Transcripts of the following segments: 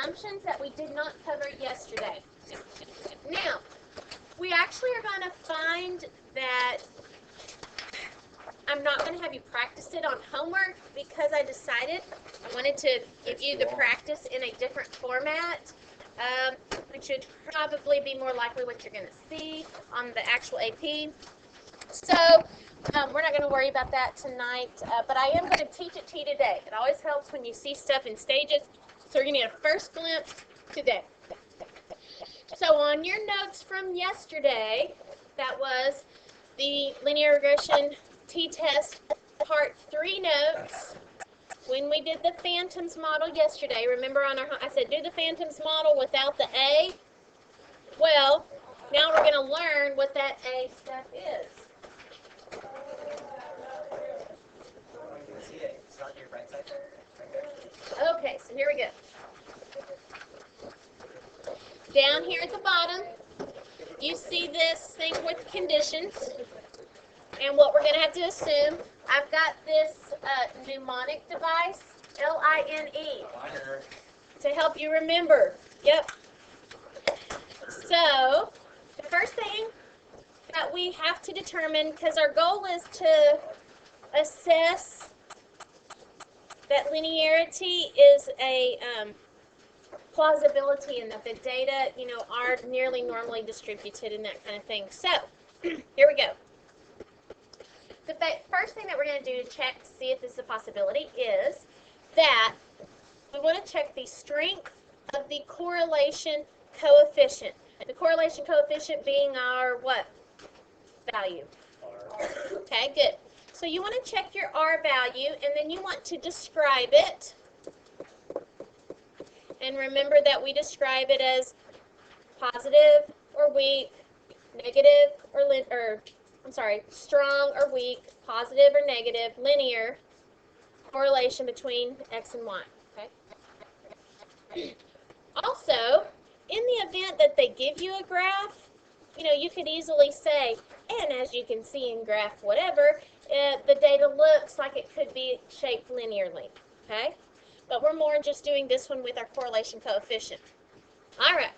assumptions that we did not cover yesterday. Now, we actually are going to find that I'm not going to have you practice it on homework because I decided I wanted to give you the practice in a different format, which would probably be more likely what you're going to see on the actual AP. So we're not going to worry about that tonight, but I am going to teach it to you today. It always helps when you see stuff in stages, so you're going to get a first glimpse today. So on your notes from yesterday, that was the linear regression t-test part 3 notes. When we did the phantoms model yesterday, remember on our, I said do the phantoms model without the A? Well, now we're going to learn what that A step is. Okay, so here we go. Down here at the bottom, you see this thing with conditions. And what we're going to have to assume, I've got this mnemonic device, L-I-N-E, to help you remember. Yep. So, the first thing that we have to determine, because our goal is to assess that linearity is a plausibility and that the data, are nearly normally distributed and that kind of thing. So, here we go. The first thing that we're going to do to check to see if this is a possibility is that we want to check the strength of the correlation coefficient. The correlation coefficient being our what value? Okay, good. So you want to check your R value, and then you want to describe it. And remember that we describe it as positive or weak, negative or strong or weak, positive or negative, linear correlation between X and Y. Okay. Also, in the event that they give you a graph, you could easily say, and as you can see in graph whatever, the data looks like it could be shaped linearly. Okay. But we're more just doing this one with our correlation coefficient. All right.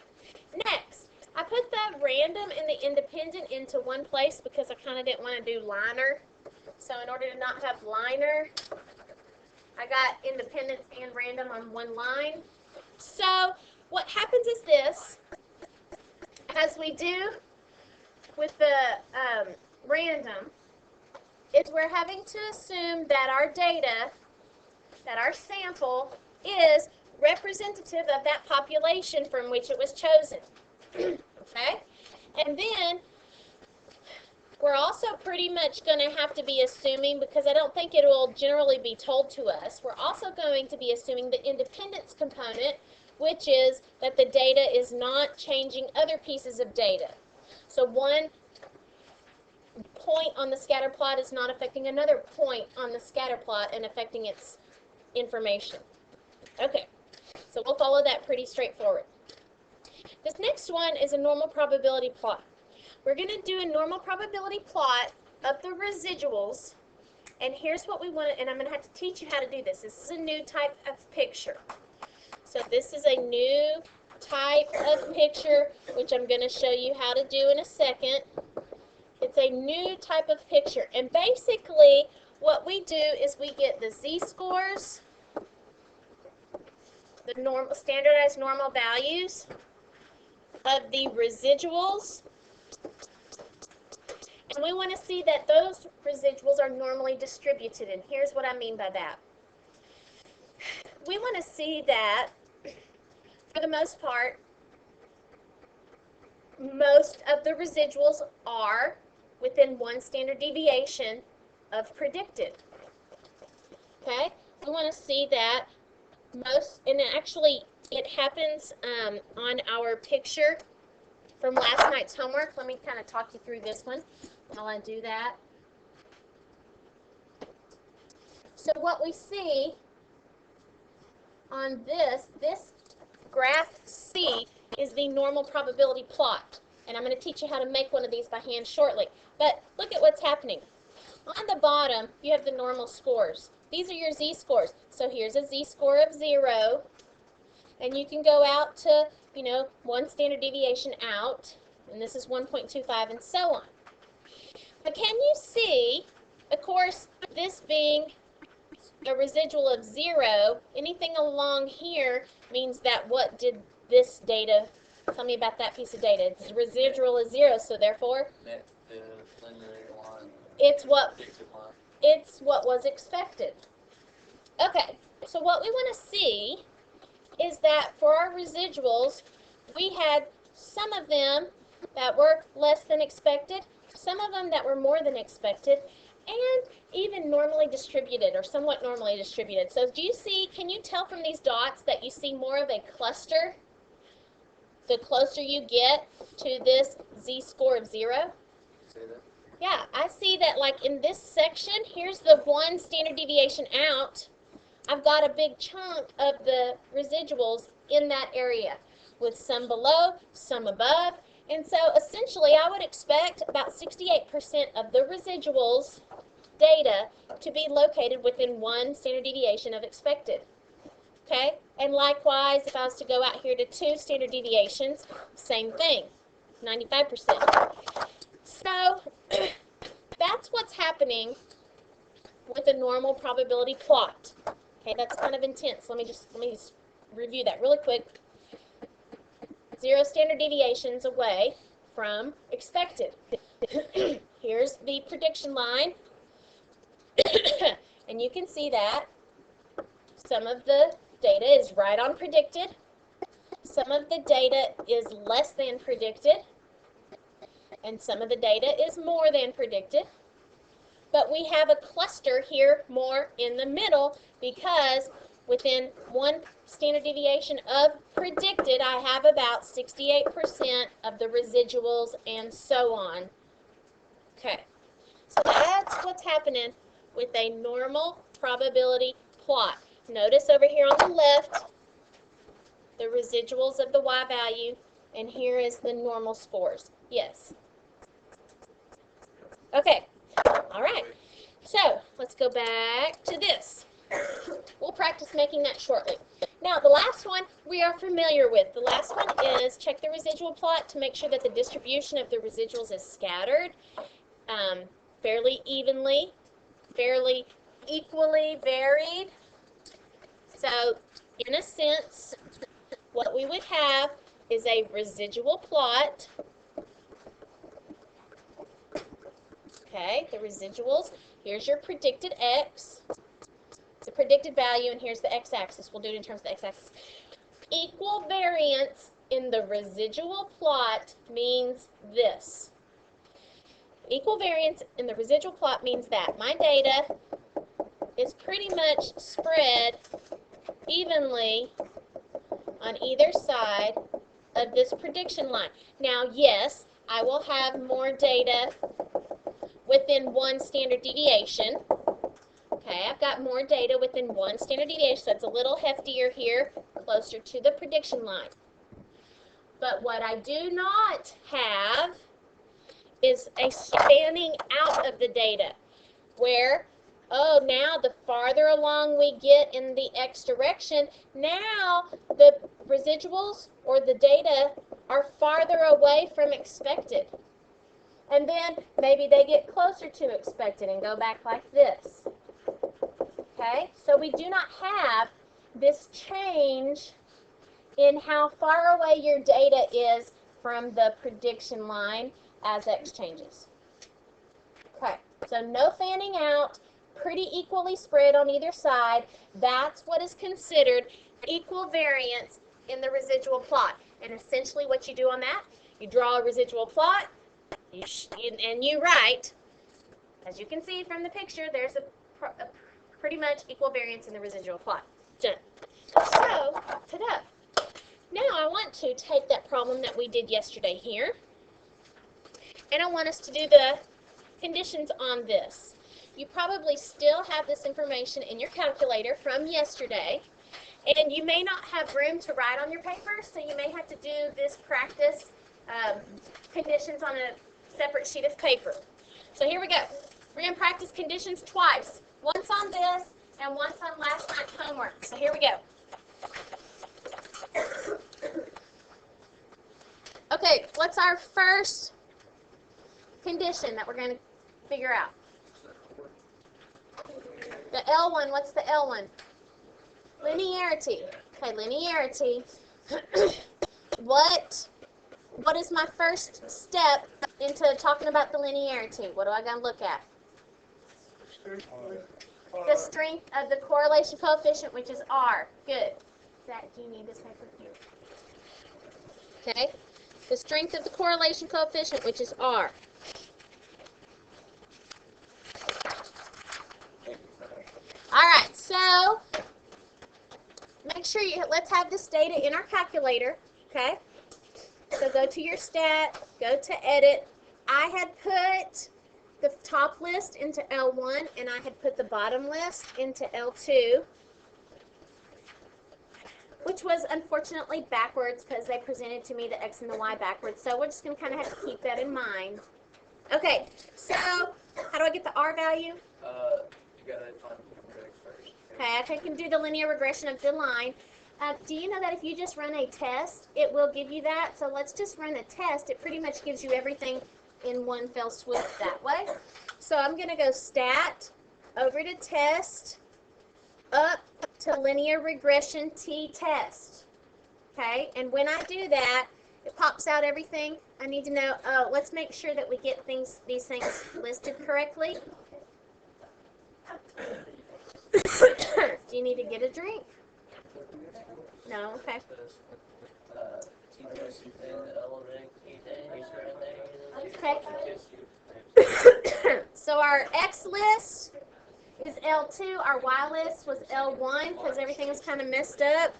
Next, I put the random and the independent into one place because I kind of didn't want to do liner. So in order to not have liner, I got independence and random on one line. So what happens is this, as we do with the random, is we're having to assume that our data, that our sample is representative of that population from which it was chosen. Okay? And then we're also pretty much going to have to be assuming, because I don't think it will generally be told to us, we're also going to be assuming the independence component, which is that the data is not changing other pieces of data. So one point on the scatter plot is not affecting another point on the scatter plot and affecting its information. Okay, so we'll follow that pretty straightforward. This next one is a normal probability plot. We're going to do a normal probability plot of the residuals, and here's what we want to, and I'm going to have to teach you how to do this. This is a new type of picture. So this is a new type of picture, which I'm going to show you how to do in a second. It's a new type of picture, and basically what we do is we get the z-scores, the normal standardized normal values of the residuals, and we want to see that those residuals are normally distributed. And here's what I mean by that. We want to see that, for the most part, most of the residuals are within one standard deviation of predicted. Okay? We want to see that most, and actually it happens on our picture from last night's homework. Let me kind of talk you through this one while I do that. So what we see on this graph C is the normal probability plot. And I'm going to teach you how to make one of these by hand shortly. But look at what's happening. On the bottom, you have the normal scores. These are your z-scores. So here's a z-score of 0. And you can go out to, you know, 1 standard deviation out, and this is 1.25 and so on. But can you see, of course, this being a residual of 0, anything along here means that what did this data, tell me about that piece of data. Its residual is 0, so therefore it's what was expected. Okay, so what we want to see is that for our residuals, we had some of them that were less than expected, some of them that were more than expected, and even normally distributed or somewhat normally distributed. So do you see, can you tell from these dots that you see more of a cluster the closer you get to this z-score of 0? Yeah, I see that like in this section, here's the 1 standard deviation out. I've got a big chunk of the residuals in that area with some below, some above. And so essentially I would expect about 68% of the residuals data to be located within 1 standard deviation of expected. Okay? And likewise, if I was to go out here to 2 standard deviations, same thing, 95%. So that's what's happening with a normal probability plot. Okay, that's kind of intense. Let me just review that really quick. 0 standard deviations away from expected. Here's the prediction line. And you can see that some of the data is right on predicted. Some of the data is less than predicted. And some of the data is more than predicted. But we have a cluster here more in the middle because within 1 standard deviation of predicted, I have about 68% of the residuals and so on. Okay, so that's what's happening with a normal probability plot. Notice over here on the left, the residuals of the y value, and here is the normal scores. Yes. Okay. All right, so let's go back to this. We'll practice making that shortly. Now, the last one we are familiar with. The last one is check the residual plot to make sure that the distribution of the residuals is scattered fairly evenly, fairly equally varied. So, in a sense, what we would have is a residual plot. Okay, the residuals, here's your predicted x, the predicted value, and here's the x-axis. We'll do it in terms of the x-axis. Equal variance in the residual plot means this. Equal variance in the residual plot means that my data is pretty much spread evenly on either side of this prediction line. Now, yes, I will have more data within 1 standard deviation. Okay, I've got more data within 1 standard deviation, so it's a little heftier here, closer to the prediction line. But what I do not have is a spanning out of the data, where, oh, now the farther along we get in the x direction, now the residuals or the data are farther away from expected. And then maybe they get closer to expected and go back like this. Okay, so we do not have this change in how far away your data is from the prediction line as x changes. Okay, so no fanning out, pretty equally spread on either side. That's what is considered equal variance in the residual plot. And essentially what you do on that, you draw a residual plot, and you write, as you can see from the picture, there's a pretty much equal variance in the residual plot. Done. So, ta-da. Now I want to take that problem that we did yesterday here, and I want us to do the conditions on this. You probably still have this information in your calculator from yesterday, and you may not have room to write on your paper, so you may have to do this practice conditions on a separate sheet of paper. So here we go. We're going to practice conditions twice. Once on this and once on last night's homework. So here we go. Okay, what's our first condition that we're going to figure out? The L1, what's the L1? Linearity. Okay, linearity. What is my first step into talking about the linearity? What do I got to look at? The strength of the correlation coefficient, which is R. Good. Zach, do you need this paper here? Okay. The strength of the correlation coefficient, which is R. All right, so make sure let's have this data in our calculator, okay? So go to your stat, go to edit. I had put the top list into L1, and I had put the bottom list into L2, which was unfortunately backwards because they presented to me the X and the Y backwards. So we're just going to kind of have to keep that in mind. Okay, so how do I get the R value? You gotta find the X first. Okay, I can do the linear regression of the line. Do you know that if you just run a test, it will give you that? So let's just run a test. It pretty much gives you everything in one fell swoop that way. So I'm going to go stat, over to test, up to linear regression t-test. Okay, and when I do that, it pops out everything I need to know. Oh, let's make sure that we get these things listed correctly. Do you need to get a drink? No, okay. Okay. So our X list is L2. Our Y list was L1 because everything was kind of messed up.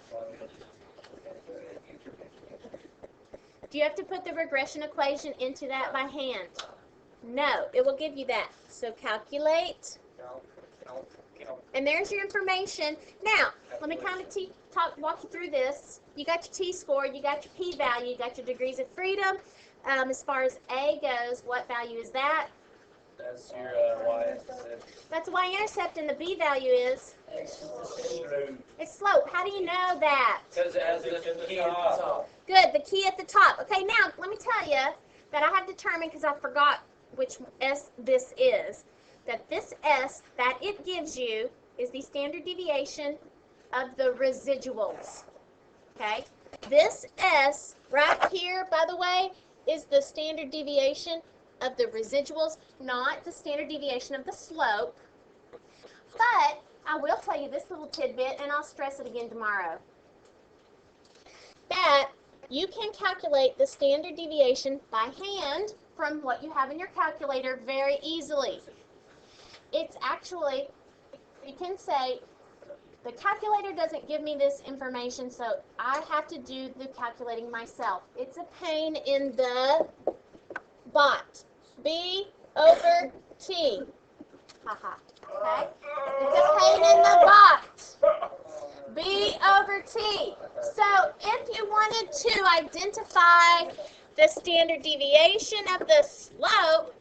Do you have to put the regression equation into that by hand? No, it will give you that. So calculate. And there's your information. Now, let me kind of walk you through this. You got your t-score, you got your p-value, you got your degrees of freedom. As far as A goes, what value is that? That's your y-intercept. That's y-intercept, and the b value is? It's slope. How do you know that? Because it has the key at the top. Good, the key at the top. Okay, now, let me tell you that I have determined, because I forgot which S this is, that this S that it gives you is the standard deviation of the residuals. Okay? This S right here, by the way, is the standard deviation of the residuals, not the standard deviation of the slope. But I will tell you this little tidbit, and I'll stress it again tomorrow, that you can calculate the standard deviation by hand from what you have in your calculator very easily. It's actually, you can say, the calculator doesn't give me this information, so I have to do the calculating myself. It's a pain in the butt. B over T. Haha. Okay? It's a pain in the butt. B over T. So if you wanted to identify the standard deviation of the slope,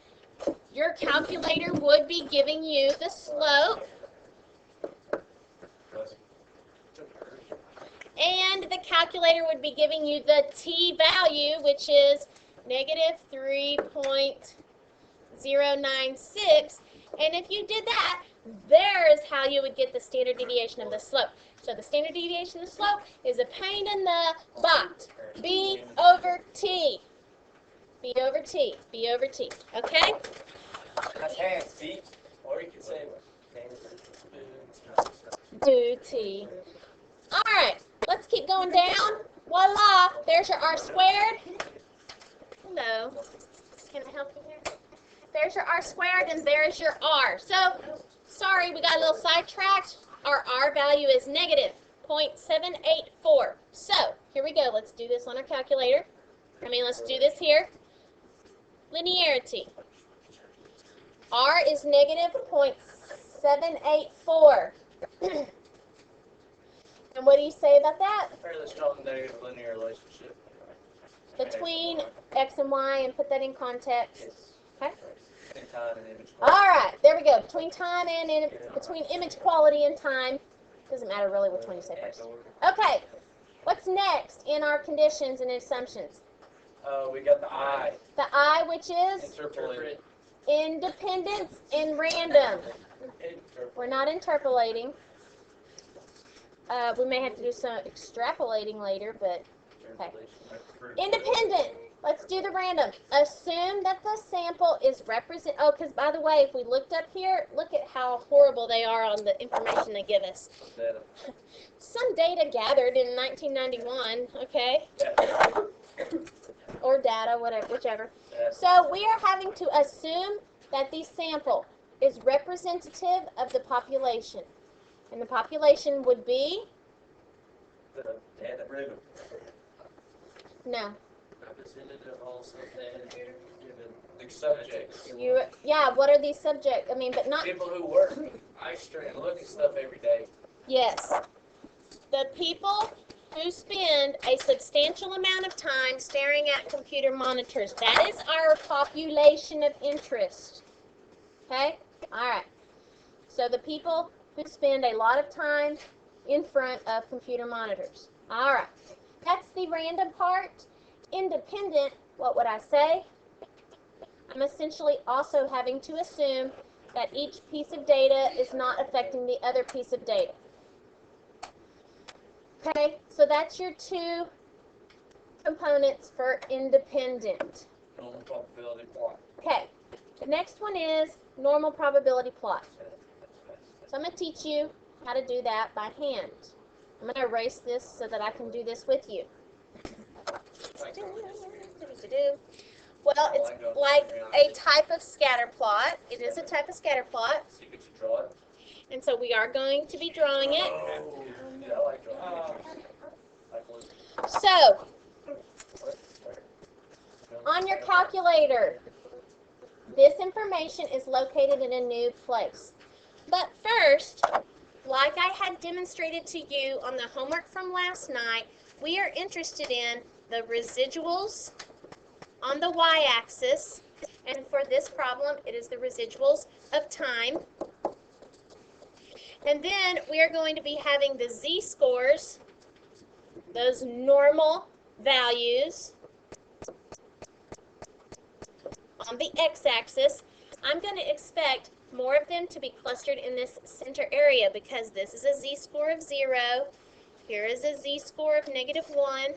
your calculator would be giving you the slope, and the calculator would be giving you the t value, which is negative 3.096. And if you did that, there is how you would get the standard deviation of the slope. So the standard deviation of the slope is a pain in the butt. B over T. B over T. B over T. Okay? T. Or you could say Do T. All right. Let's keep going down. Voila. There's your R squared. Hello. Can I help you here? There's your R squared, and there's your R. So, sorry, we got a little sidetracked. Our R value is negative 0.784. So, here we go. Let's do this on our calculator. Let's do this here. Linearity. R is negative 0.784. And what do you say about that? fairly strong negative linear relationship Between X and Y, and put that in context. Okay? in time and image. All right, there we go. Between time and between image quality and time. Doesn't matter really which one you say first. Okay. What's next in our conditions and assumptions? We got the I. The I, which is Interpolate. independence and random. We're not interpolating. We may have to do some extrapolating later, but okay. Independent. Let's do the random. Assume that the sample is represent. Oh, because by the way, if we looked up here, look at how horrible they are on the information they give us. Some data gathered in 1991. Okay. Or data, whatever, whichever. So we are having to assume that the sample is representative of the population. And the population would be? No. Representative also given the subjects. Yeah, what are these subjects? I mean, but not... People who work. I straight look at stuff every day. Yes. The people who spend a substantial amount of time staring at computer monitors. That is our population of interest. Okay? All right. So the people who spend a lot of time in front of computer monitors. All right. That's the random part. Independent, what would I say? I'm essentially also having to assume that each piece of data is not affecting the other piece of data. Okay, so that's your two components for independent. Normal probability plot. Okay, the next one is normal probability plot. So I'm going to teach you how to do that by hand. I'm going to erase this so that I can do this with you. Well, it's like a type of scatter plot. It is a type of scatter plot. So you get to draw it. And so we are going to be drawing it. Oh, yeah, I like drawing. So, on your calculator, this information is located in a new place. But first, like I had demonstrated to you on the homework from last night, we are interested in the residuals on the y-axis, and for this problem, it is the residuals of time. And then we are going to be having the z-scores, those normal values, on the x-axis. I'm going to expect more of them to be clustered in this center area because this is a z-score of 0. Here is a z-score of -1.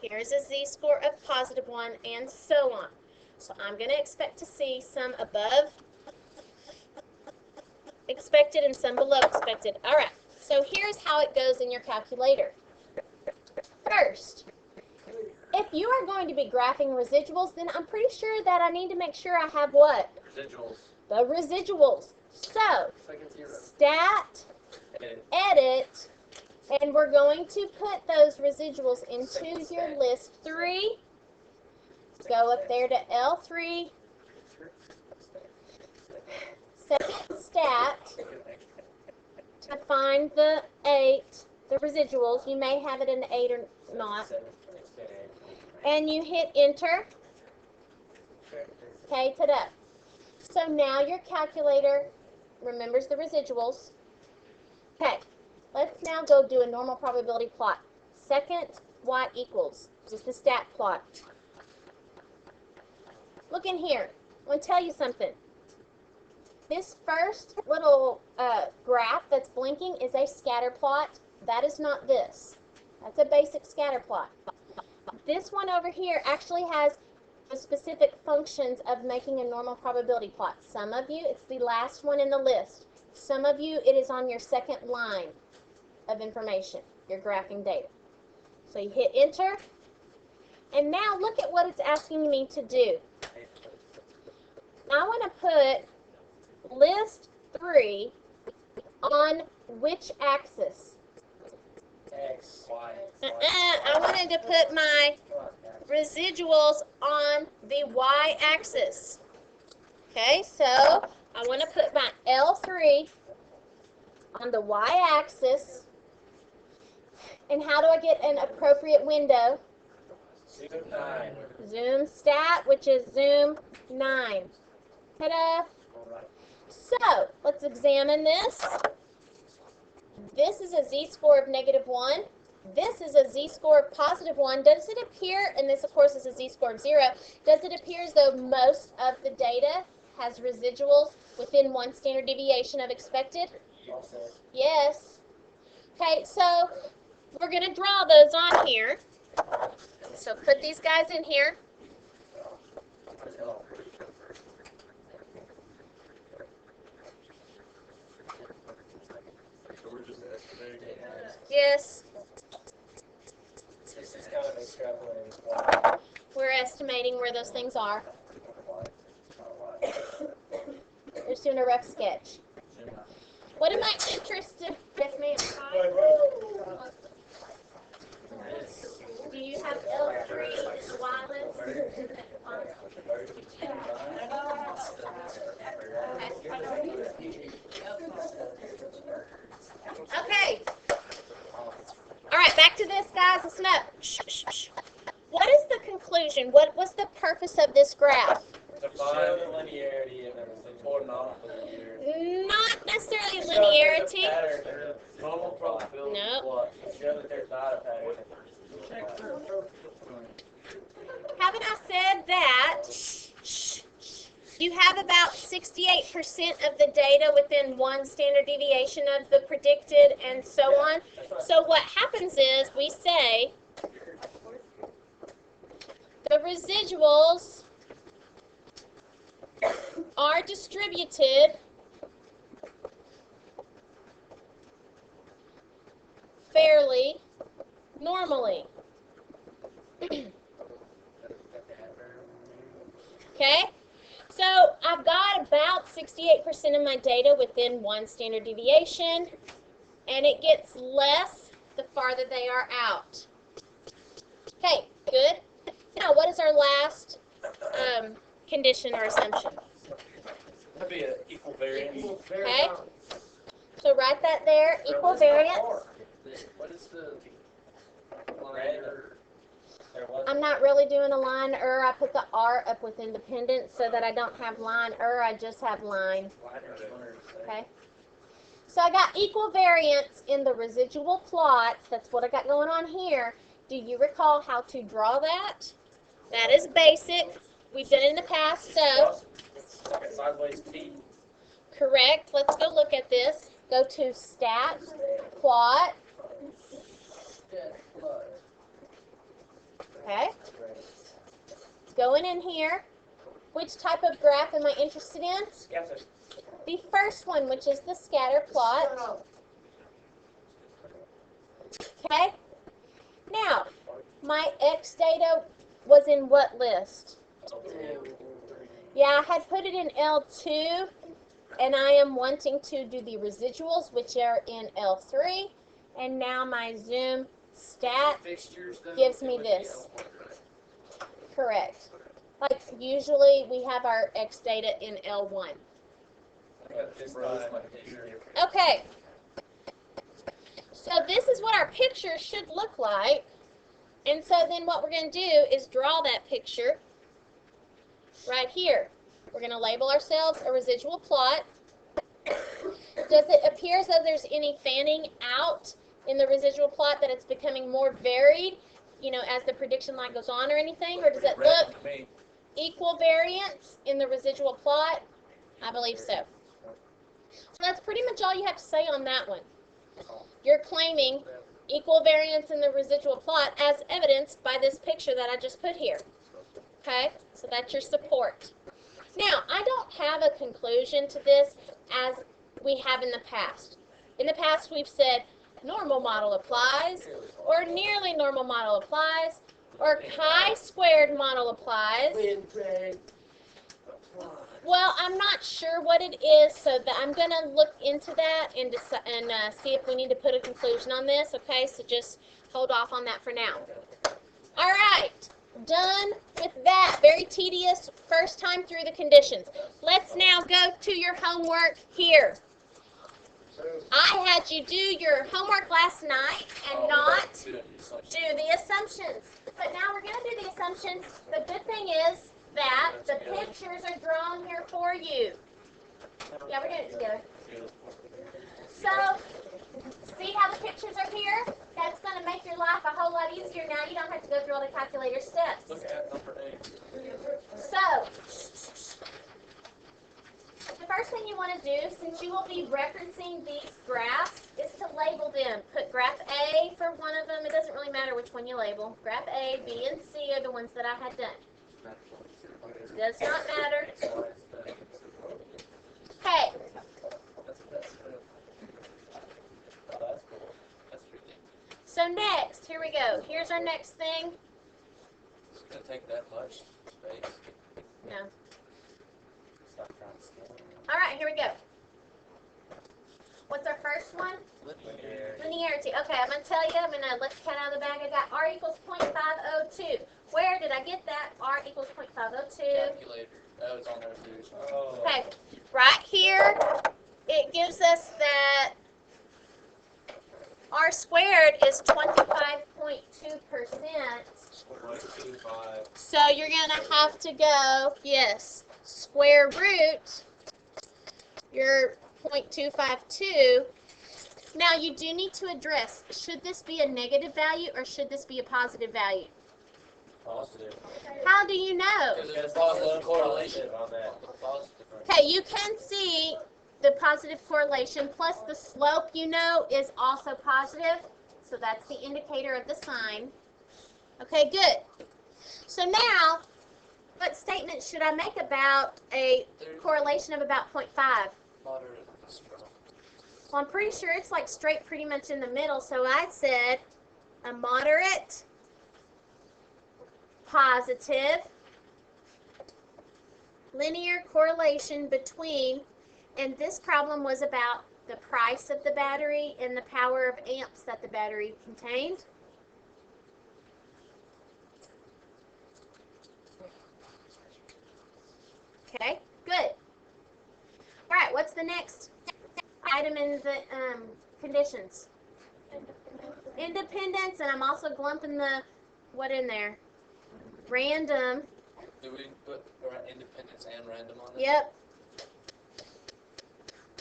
Here is a z-score of +1, and so on. So I'm going to expect to see some above expected and some below expected. All right, so here's how it goes in your calculator. First, if you are going to be graphing residuals, then I'm pretty sure that I need to make sure I have what? Residuals. The residuals. So, stat, edit, and we're going to put those residuals into your list 3. Go up there to L3. Second stat, to find the 8, the residuals. You may have it in 8 or not. And you hit enter. Okay, ta-da. So now your calculator remembers the residuals. Okay, let's now go do a normal probability plot. Second y equals, just the stat plot. Look in here. I want to tell you something. This first little graph that's blinking is a scatter plot. That is not this. That's a basic scatter plot. This one over here actually has the specific functions of making a normal probability plot. Some of you, it's the last one in the list. Some of you, it is on your second line of information, your graphing data. So you hit enter, and now look at what it's asking me to do. I want to put list 3 on which axis? X, Y. I wanted to put my residuals on the y-axis. Okay, so I want to put my L3 on the y-axis. And how do I get an appropriate window? Zoom 9. Zoom stat, which is zoom 9. Ta-da! So, let's examine this. This is a z-score of -1. this is a z-score of +1. Does it appear, and this of course is a z-score of 0, does it appear as though most of the data has residuals within 1 standard deviation of expected? Yes. Okay, so we're going to draw those on here. So put these guys in here. Yes. This is kind of extrapolating. We're estimating where those things are. We're just doing a rough sketch. What am I interested? Yes, ma'am. Do you have L3 wireless? Okay. All right, back to this, guys. Listen up. Shh, shh, shh. What is the conclusion? What was the purpose of this graph? To find the linearity and everything, or not linearity. Not necessarily linearity. Normal probability. No. Show that there's not a pattern. Haven't I said that you have about 68% of the data within 1 standard deviation of the predicted and so on? So what happens is we say the residuals are distributed fairly normally. Okay? So I've got about 68% of my data within 1 standard deviation, and it gets less the farther they are out. Okay, good. Now, what is our last condition or assumption? That'd be an equal variance. Okay? So write that there, equal variance. What is the line? I'm not really doing a line I put the R up with independent so that I don't have line I just have line. Okay? So I got equal variance in the residual plots. That's what I got going on here. Do you recall how to draw that? That is basic. We've done it in the past, so. Sideways T. Correct. Let's go look at this. Go to stat, plot. Okay. Going in here. Which type of graph am I interested in? Scatter. The first one, which is the scatter plot. Okay. Now, my X data was in what list? Yeah, I had put it in L2, and I am wanting to do the residuals, which are in L3, and now my zoom stat gives me this. Correct. Like, usually we have our X data in L1. Okay. So this is what our picture should look like. And so then what we're going to do is draw that picture right here. We're going to label ourselves a residual plot. Does it appear as though there's any fanning out in the residual plot, that it's becoming more varied, you know, as the prediction line goes on or anything? Or does it look equal variance in the residual plot? I believe so. So that's pretty much all you have to say on that one. You're claiming equal variance in the residual plot as evidenced by this picture that I just put here. Okay? So that's your support. Now, I don't have a conclusion to this as we have in the past. In the past, we've said normal model applies, or nearly normal model applies, or chi-squared model applies. Well, I'm not sure what it is, so that I'm going to look into that and see if we need to put a conclusion on this, okay? So just hold off on that for now. All right, done with that. Very tedious first time through the conditions. Let's now go to your homework here. I had you do your homework last night and not do the assumptions. But now we're going to do the assumptions. The good thing is that the pictures are drawn here for you. Yeah, we're doing it together. So, see how the pictures are here? That's going to make your easier now. You don't have to go through all the calculator steps. Look at number 8. So, the first thing you want to do, since you will be referencing these graphs, is to label them. Put graph A for one of them. It doesn't really matter which one you label. Graph A, B, and C are the ones that I had done. Does not matter. Okay. So next, here we go. Here's our next thing. It's going to take that much space. No. All right, here we go. What's our first one? Linearity. Okay, I'm going to tell you, I'm going to let the cat out of the bag. I got R equals 0.502. Where did I get that? R equals 0.502. Calculator. That was on there too. Oh. Okay, right here, it gives us that R squared is 25.2%. So you're going to have to go, yes, square root your 0.252. Now you do need to address, should this be a negative value or should this be a positive value? Positive. How do you know? Because there's positive correlation on that. Okay, you can see the positive correlation plus the slope, you know, is also positive. So that's the indicator of the sign. Okay, good. So now, what statement should I make about a correlation of about 0.5? Moderate. Well, I'm pretty sure it's like straight pretty much in the middle. So I said a moderate, positive, linear correlation between, and this problem was about the price of the battery and the power of amps that the battery contained. Okay, good. All right, what's the next item in the conditions? Independence, and I'm also glumping the, what in there? Random. Do we put independence and random on it? Yep.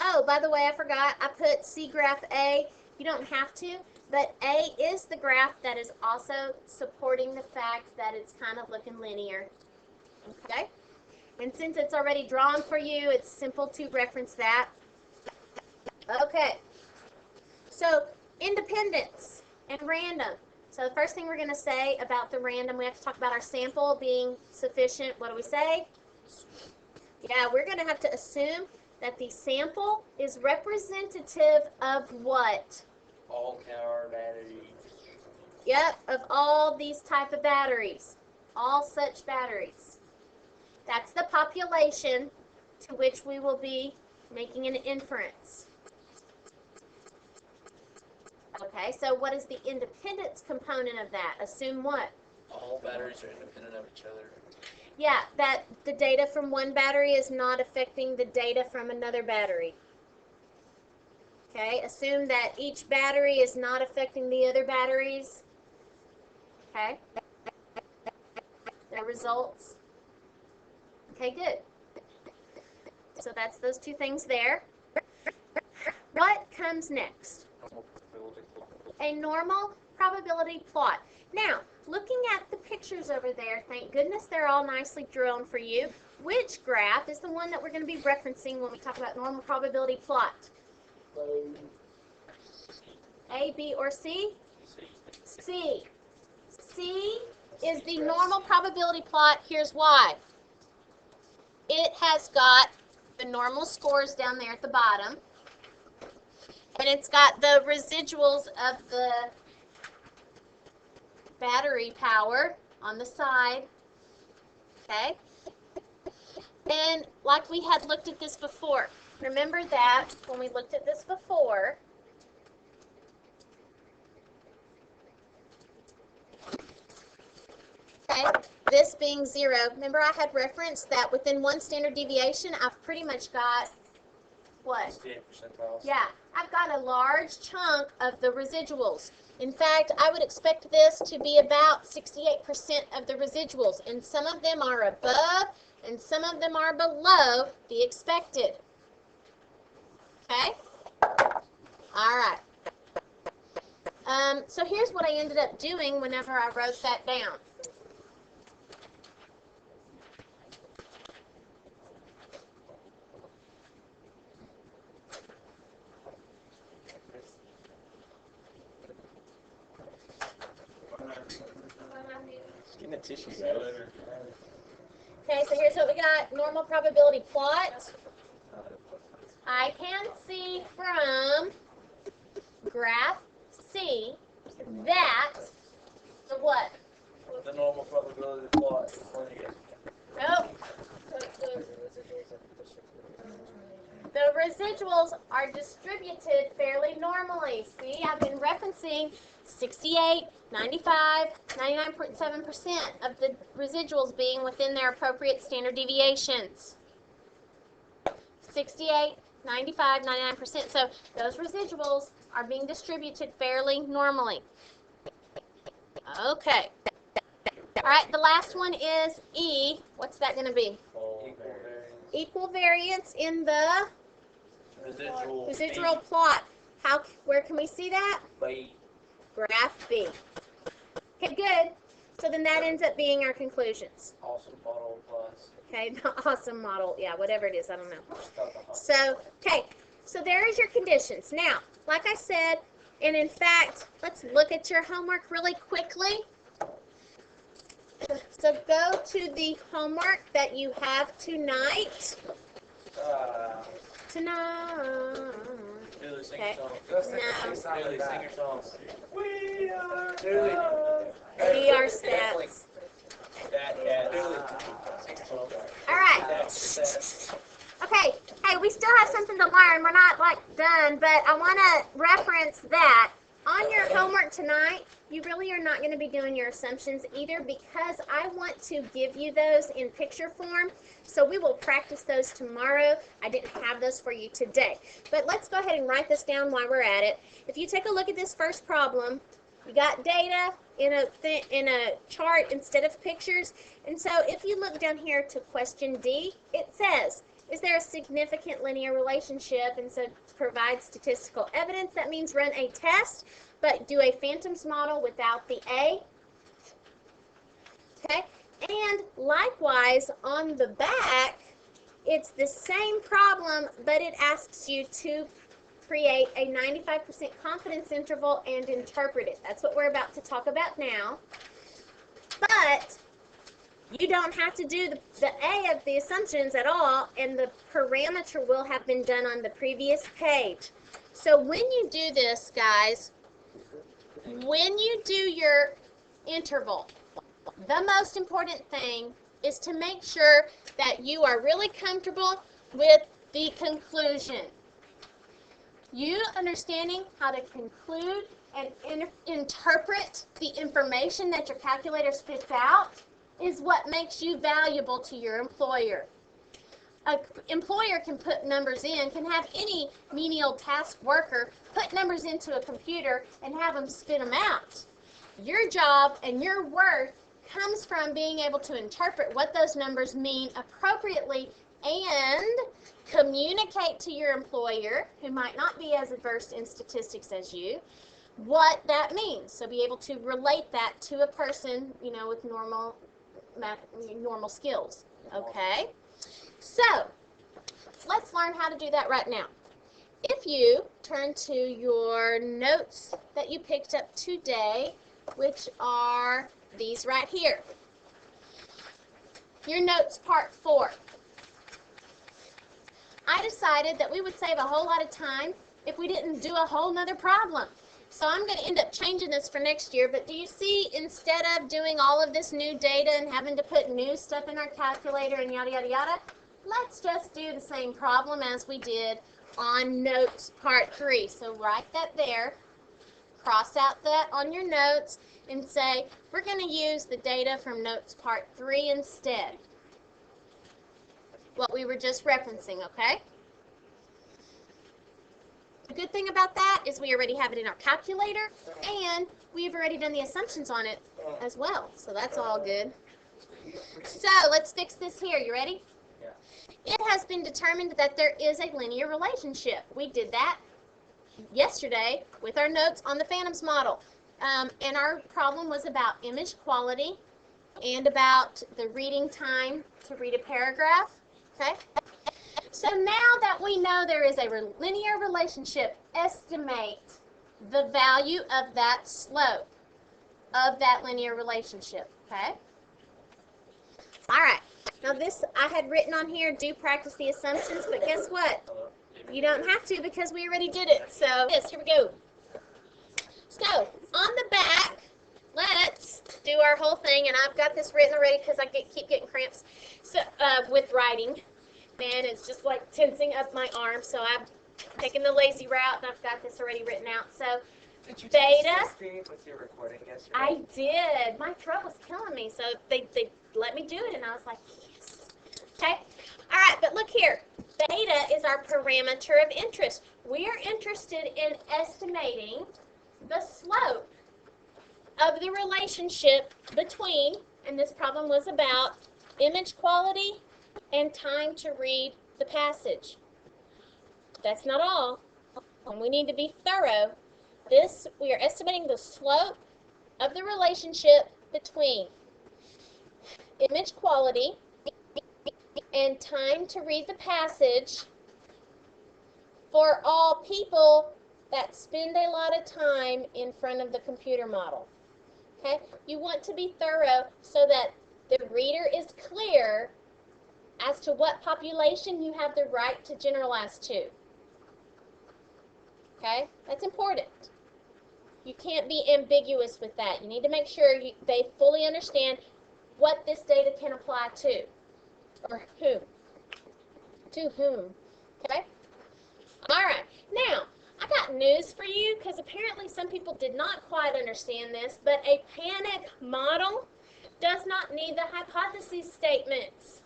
Oh, by the way, I forgot. I put C graph A. You don't have to, but A is the graph that is also supporting the fact that it's kind of looking linear. Okay? And since it's already drawn for you, it's simple to reference that. Okay. So, independence and random. So the first thing we're going to say about the random, we have to talk about our sample being sufficient. What do we say? Yeah, we're going to have to assume that the sample is representative of what? All car batteries. Yep, of all these type of batteries. All such batteries. That's the population to which we will be making an inference. Okay, so what is the independence component of that? Assume what? All batteries are independent of each other. Yeah, that the data from one battery is not affecting the data from another battery. Okay, assume that each battery is not affecting the other batteries. Okay. The results. Okay, good. So that's those two things there. What comes next? A normal probability plot. Now, looking at the pictures over there, thank goodness they're all nicely drawn for you. Which graph is the one that we're going to be referencing when we talk about normal probability plot? A, B, or C? C. C is the normal probability plot. Here's why. It has got the normal scores down there at the bottom. And it's got the residuals of the battery power on the side. Okay? And like we had looked at this before. Remember that when we looked at this before, okay, this being 0, remember I had referenced that within one standard deviation, I've pretty much got what? 68 percentiles. Yeah, I've got a large chunk of the residuals. In fact, I would expect this to be about 68% of the residuals, and some of them are above and some of them are below the expected. Okay? All right. So here's what I ended up doing whenever I wrote that down. Getting a tissue. Okay, so here's what we got. Normal probability plot. I can see from graph C that the what? The normal probability plot. Nope. The residuals are distributed fairly normally. See, I've been referencing 68, 95, 99.7% of the residuals being within their appropriate standard deviations. 68, 95, 99%. So those residuals are being distributed fairly normally. Okay. All right, the last one is E. What's that going to be? Equal variance in the residual plot. Where can we see that? B. Graph B. Okay, good. So then that ends up being our conclusions. Awesome model plus. Okay, awesome model. Yeah, whatever it is, I don't know. So, okay, so there is your conditions. Now, like I said, and in fact, let's look at your homework really quickly. So go to the homework that you have tonight. Really sing Okay. your song. No. Really sing your song. We are stats. All right. Okay. Hey, we still have something to learn. We're not like done, but I want to reference that on your homework tonight. You really are not going to be doing your assumptions either because I want to give you those in picture form. So we will practice those tomorrow. I didn't have those for you today. But let's go ahead and write this down while we're at it. If you take a look at this first problem, you got data in a chart instead of pictures. And so if you look down here to question D, it says, is there a significant linear relationship? And so provide statistical evidence. That means run a test, but do a phantoms model without the A. Okay, and likewise on the back, it's the same problem, but it asks you to create a 95% confidence interval and interpret it. That's what we're about to talk about now. But you don't have to do the A of the assumptions at all, and the parameter will have been done on the previous page. So when you do this, guys, when you do your interval, the most important thing is to make sure that you are really comfortable with the conclusion. You understanding how to conclude and interpret the information that your calculator spits out is what makes you valuable to your employer. An employer can put numbers in, can have any menial task worker put numbers into a computer and have them spit them out. Your job and your worth comes from being able to interpret what those numbers mean appropriately and communicate to your employer, who might not be as adverse in statistics as you, what that means. So be able to relate that to a person, you know, with normal skills. Okay? So, let's learn how to do that right now. If you turn to your notes that you picked up today, which are these right here. Your notes part 4. I decided that we would save a whole lot of time if we didn't do a whole nother problem. So I'm going to end up changing this for next year, but do you see, instead of doing all of this new data and having to put new stuff in our calculator and yada, yada, yada, let's just do the same problem as we did on notes part 3. So write that there, cross out that on your notes, and say, we're going to use the data from notes part 3 instead. What we were just referencing, okay? The good thing about that is we already have it in our calculator, and we've already done the assumptions on it as well. So that's all good. So let's fix this here. You ready? Yeah. It has been determined that there is a linear relationship. We did that yesterday with our notes on the phantoms model. And our problem was about image quality and about the reading time to read a paragraph. Okay? So now that we know there is a linear relationship, estimate the value of that slope of that linear relationship. Okay? All right. Now this I had written on here, do practice the assumptions, but guess what? You don't have to because we already did it. So here we go. So on the back, let's do our whole thing, and I've got this written already because I keep getting cramps. So with writing, man, it's just like tensing up my arm. So I'm taking the lazy route, and I've got this already written out. So Did you beta. with your recording yesterday? I did. My throat was killing me, so they let me do it, and I was like, yes. Okay. All right, but look here. Beta is our parameter of interest. We are interested in estimating the slope of the relationship between, and this problem was about image quality and time to read the passage. That's not all. And we need to be thorough. We are estimating the slope of the relationship between image quality and time to read the passage for all people that spend a lot of time in front of the computer model. Okay? You want to be thorough so that the reader is clear as to what population you have the right to generalize to. Okay? That's important. You can't be ambiguous with that. You need to make sure they fully understand what this data can apply to, or whom. To whom. Okay? All right. Now, I got news for you because apparently some people did not quite understand this, but a panic model does not need the hypothesis statements.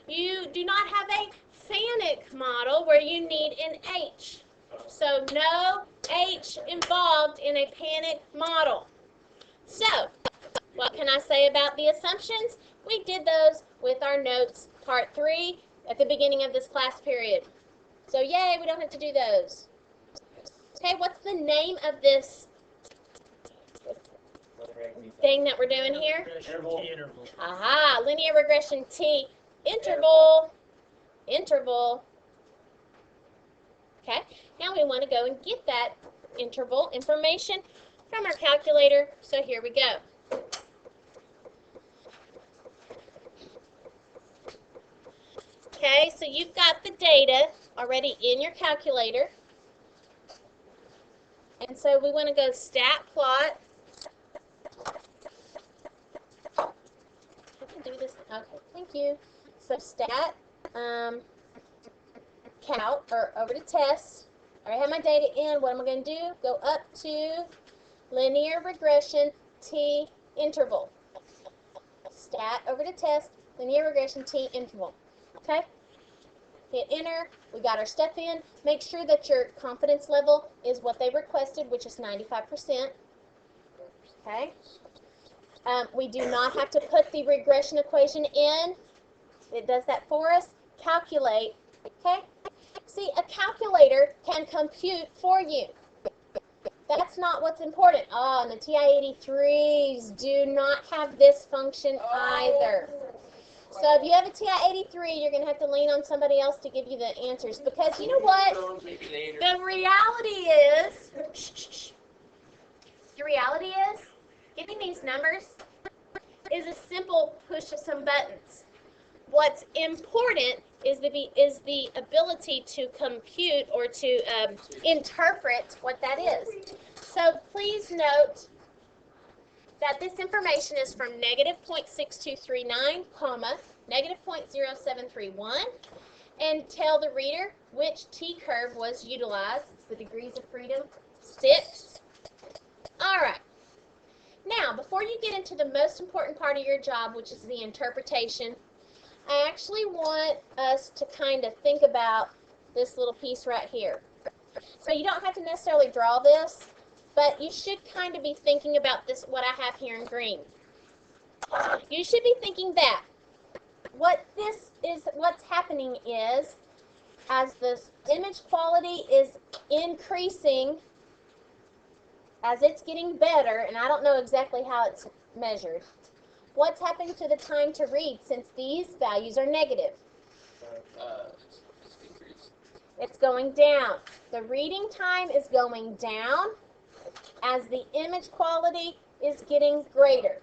You do not have a panic model where you need an H. So no H involved in a panic model. So, what can I say about the assumptions? We did those with our notes, part 3, at the beginning of this class period. So yay, we don't have to do those. Okay, what's the name of this thing that we're doing here? Interval. Aha, linear regression T, interval. Okay, now we want to go and get that interval information from our calculator. So here we go. Okay, so you've got the data already in your calculator. And so we want to go stat plot. I can do this. Okay, thank you. So stat count, or over to test. I already have my data in. What am I going to do? Go up to linear regression T interval. Stat over to test, linear regression T interval. Okay? Hit enter. We got our step in. Make sure that your confidence level is what they requested, which is 95%. Okay? We do not have to put the regression equation in. It does that for us. Calculate. Okay? See, a calculator can compute for you. That's not what's important. Oh, and the TI-83s do not have this function either. So if you have a TI-83, you're going to have to lean on somebody else to give you the answers. Because you know what? The reality is, getting these numbers is a simple push of some buttons. What's important is the ability to compute or to interpret what that is. So please note that this information is from negative 0.6239, comma, negative 0.0731, and tell the reader which T-curve was utilized. It's the degrees of freedom, 6. All right. Now, before you get into the most important part of your job, which is the interpretation, I actually want us to kind of think about this little piece right here. So you don't have to necessarily draw this, but you should kind of be thinking about this, what I have here in green. You should be thinking that what's happening is as the image quality is increasing, as it's getting better, and I don't know exactly how it's measured, what's happening to the time to read since these values are negative? It's going down. The reading time is going down as the image quality is getting greater.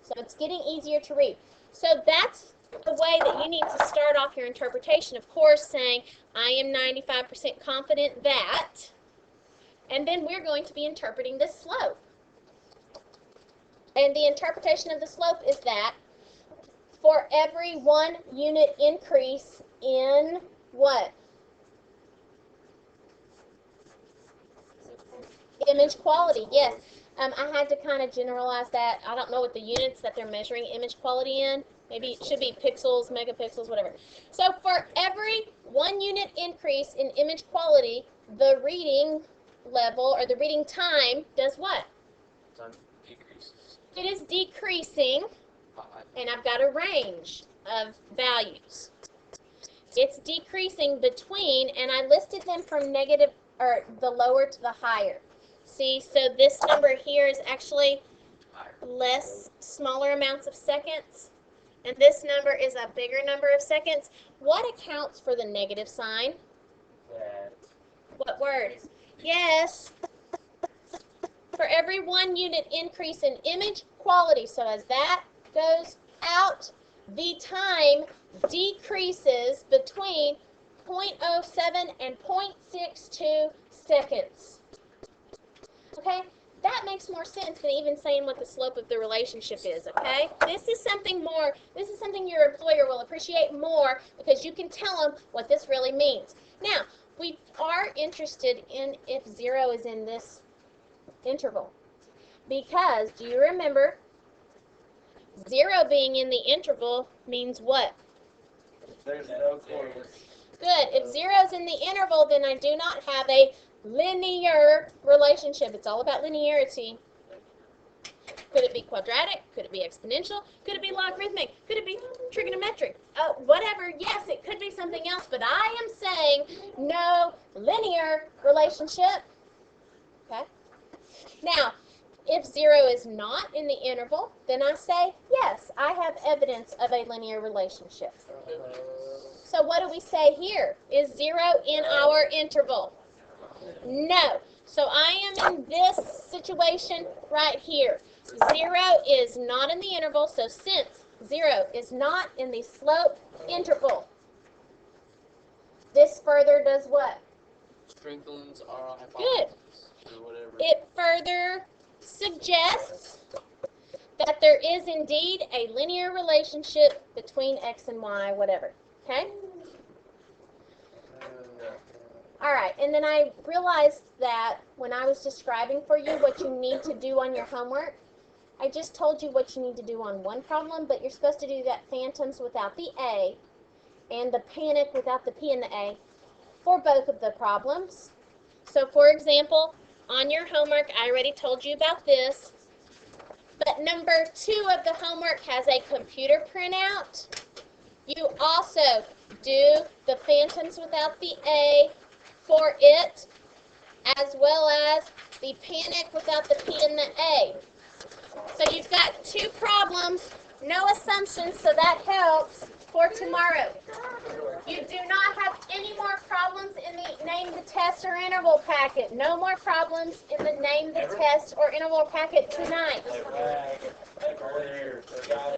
So it's getting easier to read. So that's the way that you need to start off your interpretation. Of course, saying, I am 95% confident that, and then we're going to be interpreting this slope. And the interpretation of the slope is that for every 1 unit increase in what? Image quality, yes. I had to kind of generalize that. I don't know what the units that they're measuring image quality in. Maybe it should be pixels, megapixels, whatever. So for every 1 unit increase in image quality, the reading level or the reading time does what? Time decreases. It is decreasing, and I've got a range of values. It's decreasing between, and I listed them from negative, or the lower to the higher. See, so this number here is actually less, smaller amounts of seconds, and this number is a bigger number of seconds. What accounts for the negative sign? What word? Yes. For every 1 unit increase in image quality, so as that goes out, the time decreases between 0.07 and 0.62 seconds. Okay? That makes more sense than even saying what the slope of the relationship is, okay? This is something your employer will appreciate more because you can tell them what this really means. Now, we are interested in if 0 is in this interval. Because, do you remember, 0 being in the interval means what? There's no correlation. Good. If 0 is in the interval, then I do not have a linear relationship. It's all about linearity. Could it be quadratic? Could it be exponential? Could it be logarithmic? Could it be trigonometric? Whatever. Yes, it could be something else, but I am saying no linear relationship. Okay? Now, if 0 is not in the interval, then I say, yes, I have evidence of a linear relationship. So what do we say here? Is 0 in our interval? No. So I am in this situation right here. 0 is not in the interval, so since 0 is not in the slope interval, this further does what? Strengthens our hypothesis. Good. Or whatever. It further suggests that there is indeed a linear relationship between x and y, whatever. Okay? All right, and then I realized that when I was describing for you what you need to do on your homework, I just told you what you need to do on one problem, but you're supposed to do that phantoms without the A and the panic without the P and the A for both of the problems. So, for example, on your homework, I already told you about this, but number 2 of the homework has a computer printout. You also do the phantoms without the A for it, as well as the panic without the P and the A. So you've got 2 problems, no assumptions, so that helps for tomorrow. You do not have any more problems in the name the test or interval packet. No more problems in the name the test or interval packet tonight. Earlier, the guy